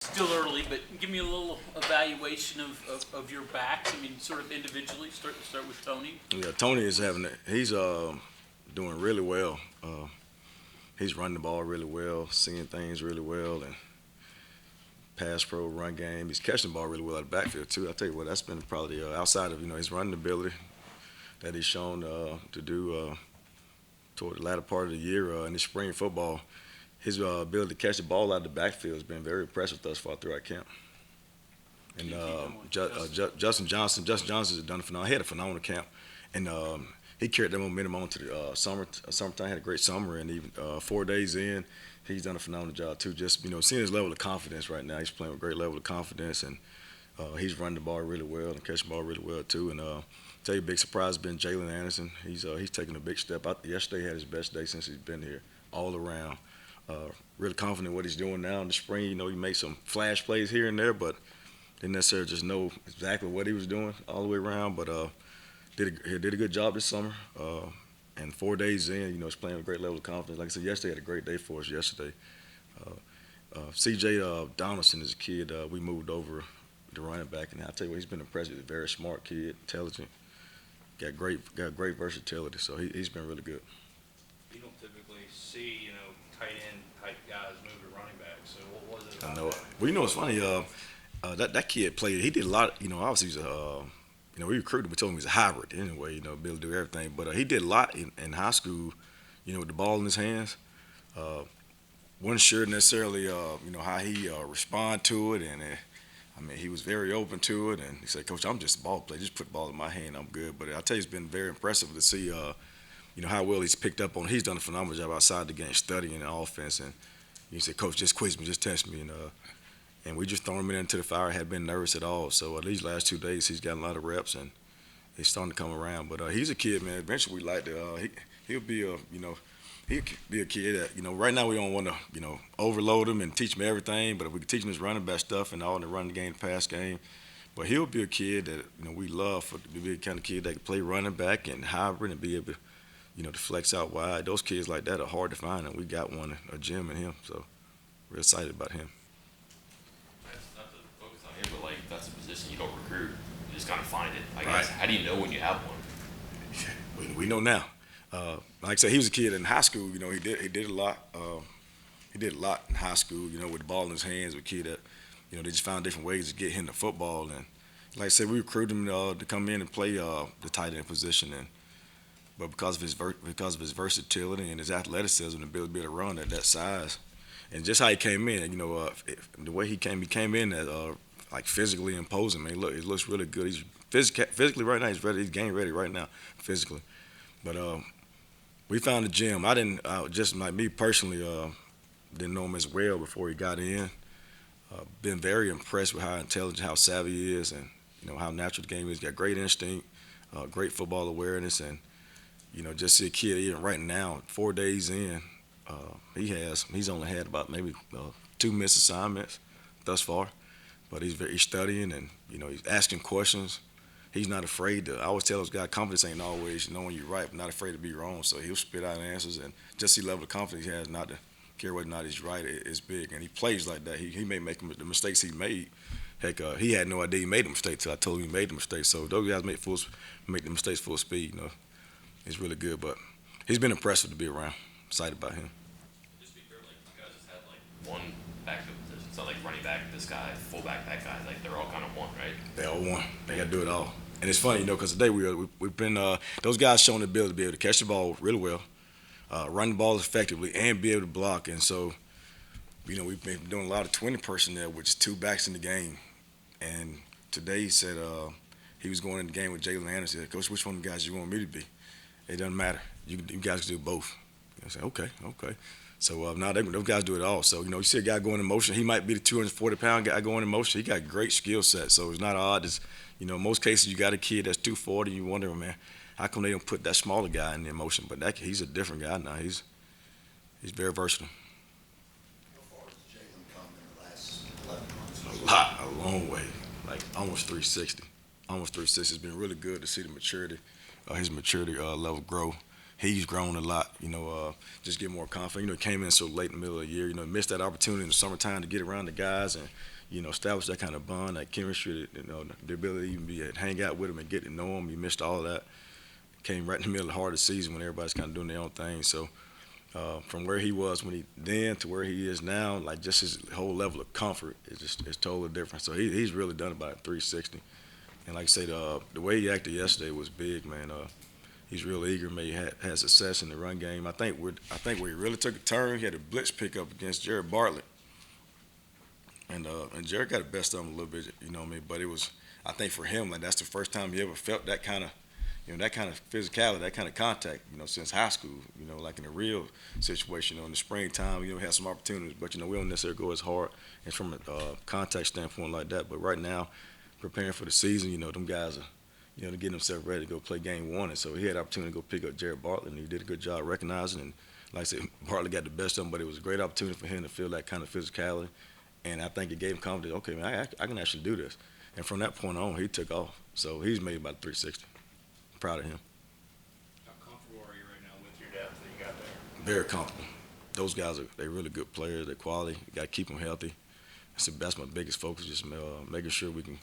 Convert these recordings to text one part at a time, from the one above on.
Still early, but give me a little evaluation of your backs. I mean, sort of individually. Start with Tony. Yeah, Tony is he's doing really well. He's running the ball really well, seeing things really well, and pass pro, run game. He's catching the ball really well out of the backfield too. I tell you what, that's been probably outside of his running ability that he's shown to do toward the latter part of the year in the spring football. His ability to catch the ball out of the backfield has been very impressive thus far throughout camp. And Justin Johnson has done a phenomenal. He had a phenomenal camp, and he carried that momentum on to the summertime. Had a great summer, and even 4 days in, he's done a phenomenal job too. Just seeing his level of confidence right now. He's playing with a great level of confidence, and he's running the ball really well and catching the ball really well too. And tell you, a big surprise has been Jalen Anderson. He's taking a big step. Yesterday had his best day since he's been here, all around. Really confident in what he's doing now in the spring. He made some flash plays here and there, but didn't necessarily just know exactly what he was doing all the way around. But he did a good job this summer. And 4 days in, he's playing with a great level of confidence. Like I said, yesterday had a great day for us yesterday. CJ Donaldson is a kid we moved over to running back, and I tell you what, he's been impressive. He's a very smart kid, intelligent, got great versatility. So he's been really good. You don't typically see, tight end type guys move to running back. So what was it I about know. that? Well, it's funny. That kid played. He did a lot. Obviously he's we recruited. We told him he's a hybrid anyway. Be able to do everything. But he did a lot in high school. With the ball in his hands. Wasn't sure necessarily. How he respond to it, and he was very open to it. And he said, "Coach, I'm just a ball player. Just put the ball in my hand. I'm good." But I tell you, it's been very impressive to see. How well he's picked up on. He's done a phenomenal job outside the game, studying the offense. And he said, "Coach, just quiz me, just test me." And we just thrown him into the fire. Hadn't been nervous at all. So these last 2 days, he's gotten a lot of reps, and he's starting to come around. But he's a kid, man. Eventually, we like to. He'll be he'll be a kid that right now we don't want to overload him and teach him everything. But if we can teach him his running back stuff and all in the running game, the pass game. But he'll be a kid that we love to be the kind of kid that can play running back and hybrid and be able to. To flex out wide. Those kids like that are hard to find, and we got one, a gem in him. So we're excited about him. That's not to focus on him, but that's a position you don't recruit. You just gotta find it. I Right. guess. How do you know when you have one? We know now. Like I said, he was a kid in high school. He did a lot. He did a lot in high school. With the ball in his hands, with a kid that they just found different ways to get him to football. And like I said, we recruited him to come in and play the tight end position. But because of his versatility and his athleticism and ability to run at that size, and just how he came in, the way he came in as physically imposing. Man, it looks really good. He's physically right now. He's ready. He's game ready right now, physically. But we found a gem. I didn't just like me personally didn't know him as well before he got in. Been very impressed with how intelligent, how savvy he is, and how natural the game is. Got great instinct, great football awareness, and just see a kid even right now, 4 days in, he's only had about maybe 2 missed assignments thus far, but he's studying and he's asking questions. He's not afraid to. I always tell those guys, confidence ain't always knowing you're right, but not afraid to be wrong. So he'll spit out answers, and just the level of confidence he has, not to care whether or not he's right, is big. And he plays like that. He may make the mistakes he made. Heck, he had no idea he made a mistake till I told him he made the mistake. So those guys make the mistakes full speed. It's really good, but he's been impressive to be around. Excited about him. Just to be fair, you guys just had one backup position. It's not like running back this guy, fullback that guy. They're all kind of one, right? They all won. They got to do it all. And it's funny, because today we've been those guys showing the ability to be able to catch the ball really well, run the ball effectively, and be able to block. And so, we've been doing a lot of 20 personnel, which is 2 backs in the game. And today he said he was going in the game with Jalen Anderson. He said, "Coach, which one of the guys you want me to be?" It doesn't matter. You guys can do both. I said, okay. So now those guys do it all. So, you see a guy going in motion. He might be the 240-pound guy going in motion. He got great skill set. So it's not odd. In most cases, you got a kid that's 240, and you wonder, man, how come they don't put that smaller guy in motion? But he's a different guy now. He's very versatile. How far has Jalen come in the last 11 months? A long way, like almost 360. Almost 360. It's been really good to see the maturity, his maturity level grow. he's grown a lot. Just get more confident. Came in so late in the middle of the year. Missed that opportunity in the summertime to get around the guys and establish that kind of bond, that chemistry. The ability to even hang out with them and get to know them. You missed all that. Came right in the middle of the hardest season when everybody's kind of doing their own thing. So from where he was when he then to where he is now, like just his whole level of comfort is totally different. So he's really done about 360. And like I say, the way he acted yesterday was big, man. He's real eager. He had success in the run game. I think where he really took a turn, he had a blitz pickup against Jared Bartlett, and Jared got the best of him a little bit. But it was, I think for him, like that's the first time he ever felt that kind of, that kind of physicality, that kind of contact, since high school. Like in a real situation. In the springtime, he had some opportunities, but we don't necessarily go as hard and from a contact standpoint like that. But right now, preparing for the season, them guys are. To get himself ready to go play game one. And so he had the opportunity to go pick up Jared Bartlett, and he did a good job recognizing. And like I said, Bartlett got the best of him, but it was a great opportunity for him to feel that kind of physicality. And I think it gave him confidence. Okay, man, I can actually do this. And from that point on, he took off. So he's made about 360. Proud of him. How comfortable are you right now with your depth that you got there? Very comfortable. Those guys they're really good players. They're quality. You got to keep them healthy. That's my biggest focus, just making sure we can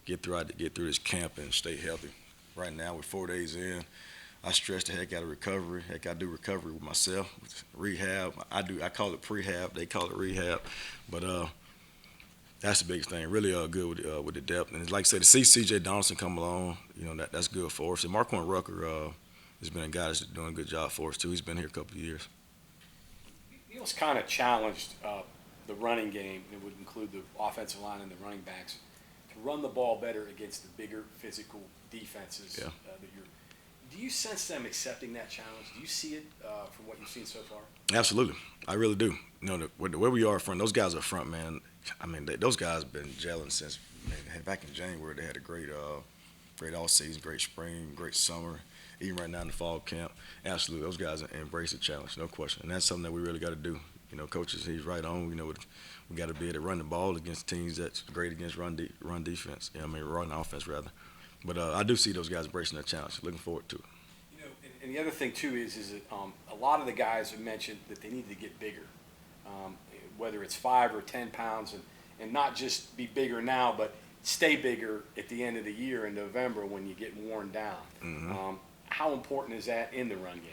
get through this camp and stay healthy. Right now, we're 4 days in. I stress the heck out of recovery. Heck, I do recovery with myself, rehab. I call it prehab. They call it rehab. But that's the biggest thing. Really good with the depth. And like I said, to see CJ Donaldson come along, that's good for us. And Marquand Rucker has been a guy that's doing a good job for us too. He's been here a couple of years. Neal's kind of challenged the running game. It would include the offensive line and the running backs. Run the ball better against the bigger physical defenses. Yeah. Do you sense them accepting that challenge? Do you see it from what you've seen so far? Absolutely. I really do. The way we are front, those guys are front, man. I mean, those guys have been gelling since back in January. They had a great all season, great spring, great summer, even right now in the fall camp. Absolutely. Those guys embrace the challenge, no question. And that's something that we really got to do. Coaches, he's right on. We got to be able to run the ball against teams that's great against run defense. Run offense rather. But I do see those guys embracing that challenge. Looking forward to it. And the other thing too is that a lot of the guys have mentioned that they need to get bigger, whether it's 5 or 10 pounds, and not just be bigger now, but stay bigger at the end of the year in November when you get worn down. Mm-hmm. How important is that in the run game?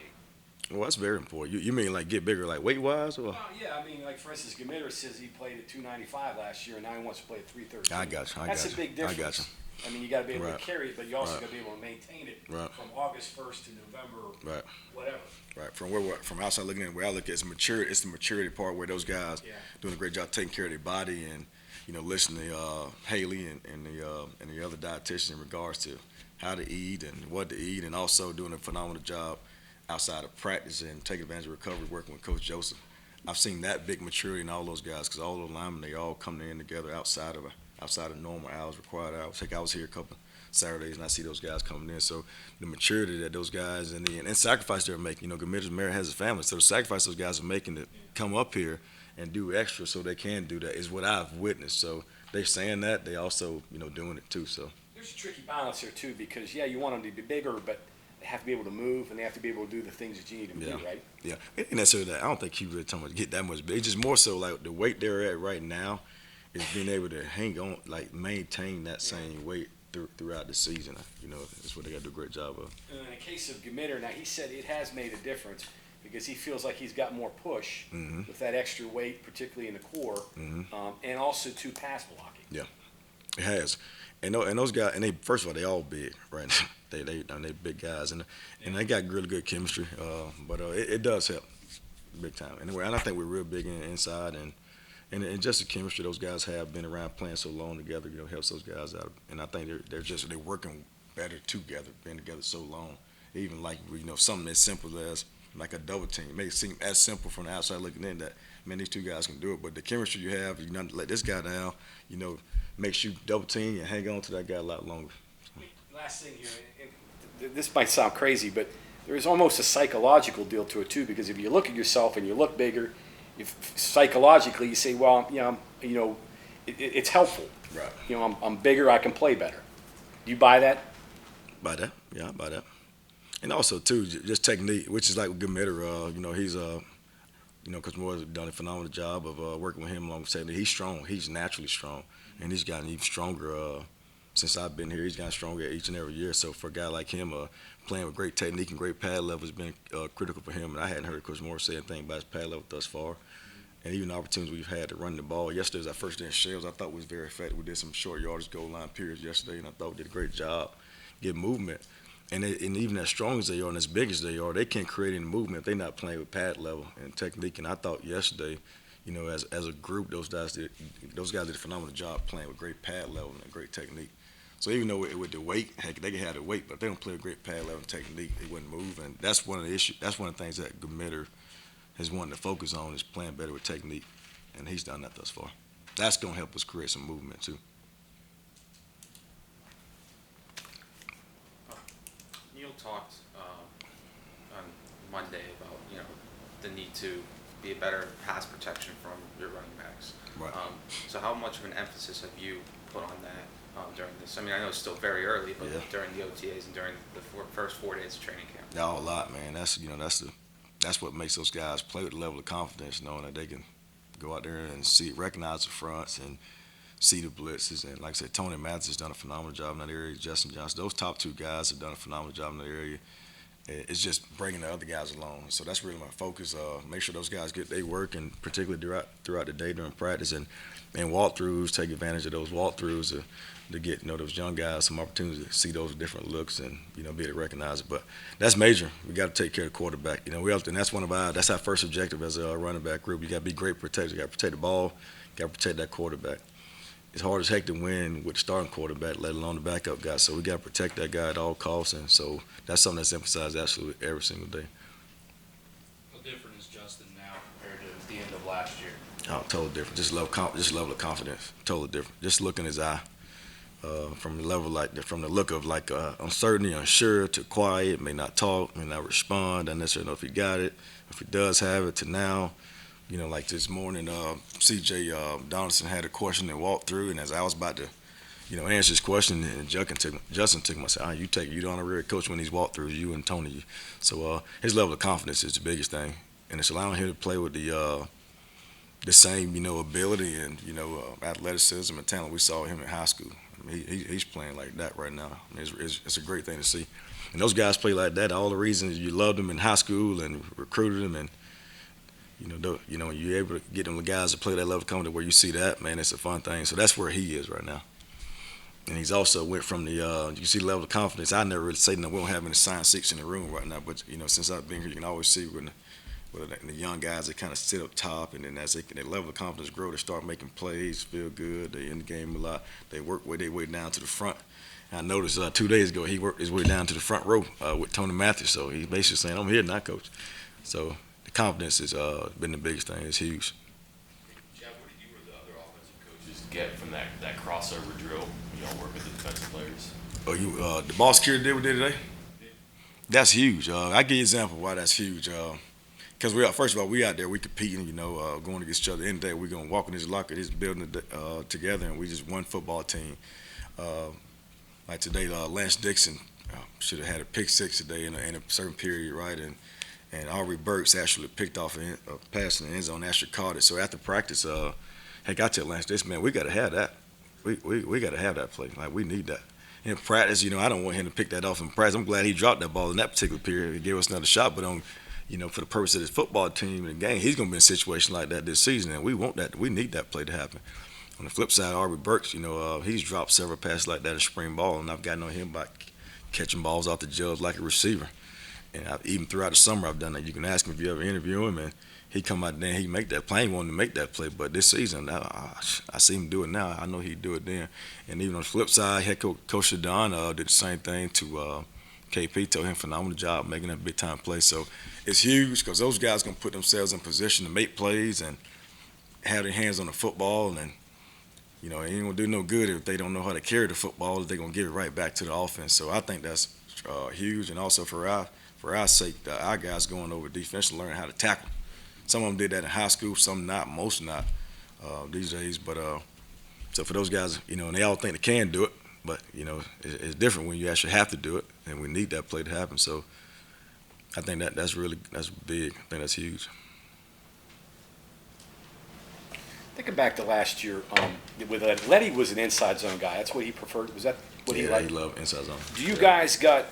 Well, that's very important. You mean like get bigger, like weight-wise? Or? Yeah, I mean, like for instance, Gamitter says he played at 295 last year, and now he wants to play at 313. I got you. That's a big difference. I got you. I mean, you got to be able Right. to carry it, but you also Right. got to be able to maintain it Right. from August 1st to November, Right. whatever. Right. From outside looking in, where I look at it's maturity. It's the maturity part where those guys doing a great job taking care of their body and listening to Haley and the other dietitians in regards to how to eat and what to eat, and also doing a phenomenal job outside of practice and taking advantage of recovery, working with Coach Joseph. I've seen that big maturity in all those guys because all those linemen, they all come in together outside of normal hours, required hours. I was here a couple Saturdays and I see those guys coming in. So the maturity that those guys and sacrifice they're making. Gamitter's married, has a family, so the sacrifice those guys are making to come up here and do extra so they can do that is what I've witnessed. So they're saying that they also doing it too. So There's a tricky balance here too, because you want them to be bigger, but they have to be able to move and they have to be able to do the things that you need them to do, right? Yeah, it ain't necessarily that. I don't think he really talking about get that much big. It's just more so like the weight they're at right now is being able to hang on, like maintain that same weight throughout the season. That's what they got to do a great job of. And in the case of Gamitter, now he said it has made a difference because he feels like he's got more push with that extra weight, particularly in the core, and also to pass blocking. Yeah, it has. And those guys, and first of all, they all big, right? they big guys, and they got really good chemistry. But it does help big time. And I think we're real big inside, and just the chemistry those guys have been around playing so long together, helps those guys out. And I think they're working better together, being together so long. Even like something as simple as like a double team. It may seem as simple from the outside looking in that these two guys can do it, but the chemistry you have, you not let this guy down, makes you double team and hang on to that guy a lot longer. Last thing here, and this might sound crazy, but there is almost a psychological deal to it too, because if you look at yourself and you look bigger, if psychologically you say, well, it's helpful. Right. I'm bigger, I can play better. Do you buy that? Buy that. Yeah, I buy that. And also too, just technique, which is like with Gamitter. He's Coach Moore's done a phenomenal job of working with him along with technique. He's strong. He's naturally strong, and he's gotten even stronger since I've been here. He's gotten stronger each and every year. So for a guy like him, playing with great technique and great pad level has been critical for him. And I hadn't heard Coach Moore say anything about his pad level thus far. And even the opportunities we've had to run the ball. Yesterday was our first day in Shells. I thought was very effective. We did some short yardage goal line periods yesterday, and I thought we did a great job getting movement. And even as strong as they are and as big as they are, they can't create any movement if they're not playing with pad level and technique. And I thought yesterday, as a group, those guys did a phenomenal job playing with great pad level and great technique. So even though with the weight, heck, they can have the weight, but if they don't play with great pad level and technique, they wouldn't move. And that's one of the issues. That's one of the things that Gamitter has wanted to focus on is playing better with technique, and he's done that thus far. That's going to help us create some movement too. Neil talked on Monday about the need to be a better pass protection from your running backs. Right. So how much of an emphasis have you put on that during this? I mean, I know it's still very early, but Yeah. during the OTAs and during the first 4 days of training camp. Yeah, a lot, man. That's what makes those guys play with a level of confidence, knowing that they can go out there and recognize the fronts and see the blitzes. And like I said, Tony Mathis has done a phenomenal job in that area. Justin Johnson, those top two guys have done a phenomenal job in that area. It's just bringing the other guys along. So that's really my focus. Make sure those guys get their work, and particularly throughout the day during practice and walkthroughs, take advantage of those walkthroughs to get those young guys some opportunity to see those different looks and be able to recognize it. But that's major. We got to take care of the quarterback. And that's our first objective as a running back group. You got to be great protectors. You got to protect the ball. You got to protect that quarterback. It's hard as heck to win with the starting quarterback, let alone the backup guy. So we got to protect that guy at all costs, and so that's something that's emphasized absolutely every single day. How different is Justin now compared to the end of last year? Oh, totally different. Just level of confidence, totally different. Just look in his eye, from the look of uncertainty, unsure, to quiet, may not talk, may not respond, doesn't necessarily know if he got it, if he does have it, to now. Like this morning, CJ Donaldson had a question and walked through, and as I was about to, answer his question, and Justin took him. I said, you don't really coach when these walkthroughs, you and Tony. So his level of confidence is the biggest thing, and it's allowing him to play with the same, ability and athleticism and talent we saw him in high school. I mean, he's playing like that right now. I mean, it's a great thing to see, and those guys play like that. All the reasons you loved them in high school and recruited them, and when you're able to get them guys to play that level of confidence where you see that, man, it's a fun thing. So that's where he is right now. And he's also went from you see the level of confidence. I never really say that we don't have any science six in the room right now, but since I've been here, you can always see when the young guys, they kind of sit up top, and then as their level of confidence grow, they start making plays, feel good, they in the game a lot. They work their way down to the front. And I noticed 2 days ago he worked his way down to the front row with Tony Mathis. So he's basically saying, "I'm here now, coach." So the confidence has been the biggest thing. It's huge. Chad, what did you or the other offensive coaches get from that crossover drill? Work with the defensive players. Oh, the ball security did what they did today? That's huge. I give you an example why that's huge. Because first of all, we out there, we competing, going against each other. End of the day, we're going to walk in this locker, this building together, and we just one football team. Like today, Lance Dixon should have had a pick six today in a certain period, right? And Aubrey Burks actually picked off a pass in the end zone, actually caught it. So after practice, heck, I tell Lance Dixon, man, we got to have that. We got to have that play. Like, we need that. In practice, I don't want him to pick that off in practice. I'm glad he dropped that ball in that particular period. He gave us another shot, but for the purpose of this football team and the game, he's going to be in a situation like that this season, and we want that. We need that play to happen. On the flip side, Aubrey Burks, he's dropped several passes like that in spring ball, and I've gotten on him by catching balls off the judge like a receiver. And even throughout the summer, I've done that. You can ask him if you ever interview him, and he come out there and he make that play. He wanted to make that play, but this season, I see him do it now. I know he'd do it then. And even on the flip side, head coach Shadon did the same thing to KP. Told him phenomenal job making that big time play. So it's huge because those guys gonna put themselves in position to make plays and have their hands on the football. And it ain't gonna do no good if they don't know how to carry the football. They're gonna give it right back to the offense. So I think that's huge. And also for our sake, our guys going over defense to learn how to tackle. Some of them did that in high school, some not, most not these days. But so for those guys, and they all think they can do it, but it's different when you actually have to do it, and we need that play to happen. So I think that's big. I think that's huge. Thinking back to last year, with Letty was an inside zone guy. That's what he preferred. Was that what he Yeah, liked? he loved inside zone. Do you guys got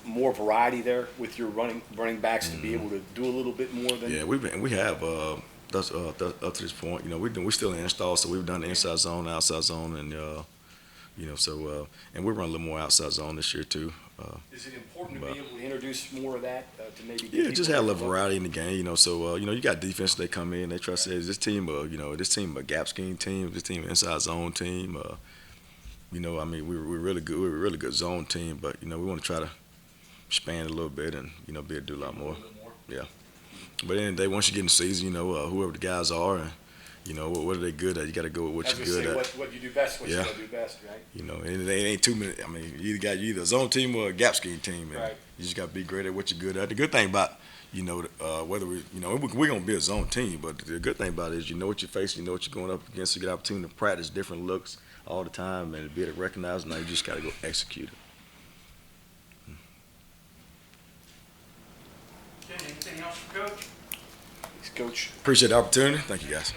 more variety there with your running backs to be able to do a little bit more than? Yeah, we have that's up to this point. You know, we still in install, so we've done the inside zone, outside zone, and you know, so and we run a little more outside zone this year too. Is it important to be able to introduce more of that to maybe? Get Yeah, people just have a to little look? variety in the game, you know. So you know, you got defense. They come in, they try to say, is this team a gap scheme team? This team an inside zone team? You know, I mean, we're really good. We're a really good zone team, but you know, we want to try to expand a little bit and you know, be able to do a lot more. Yeah. But then they once you get in the season, you know, whoever the guys are, and you know, what are they good at? You got to go with what As you're we good say, at. what you do best, what Yeah. you don't do best, right? You know, and it ain't too many. I mean, you either a zone team or a gap scheme team, and Right. you just got to be great at what you're good at. The good thing about you know, whether we're gonna be a zone team, but the good thing about it is you know what you're facing, you know what you're going up against. You get opportunity to practice different looks all the time and be able to recognize. Now you just got to go execute it. Okay, anything else for Coach? Thanks, Coach. Appreciate the opportunity. Thank you, guys.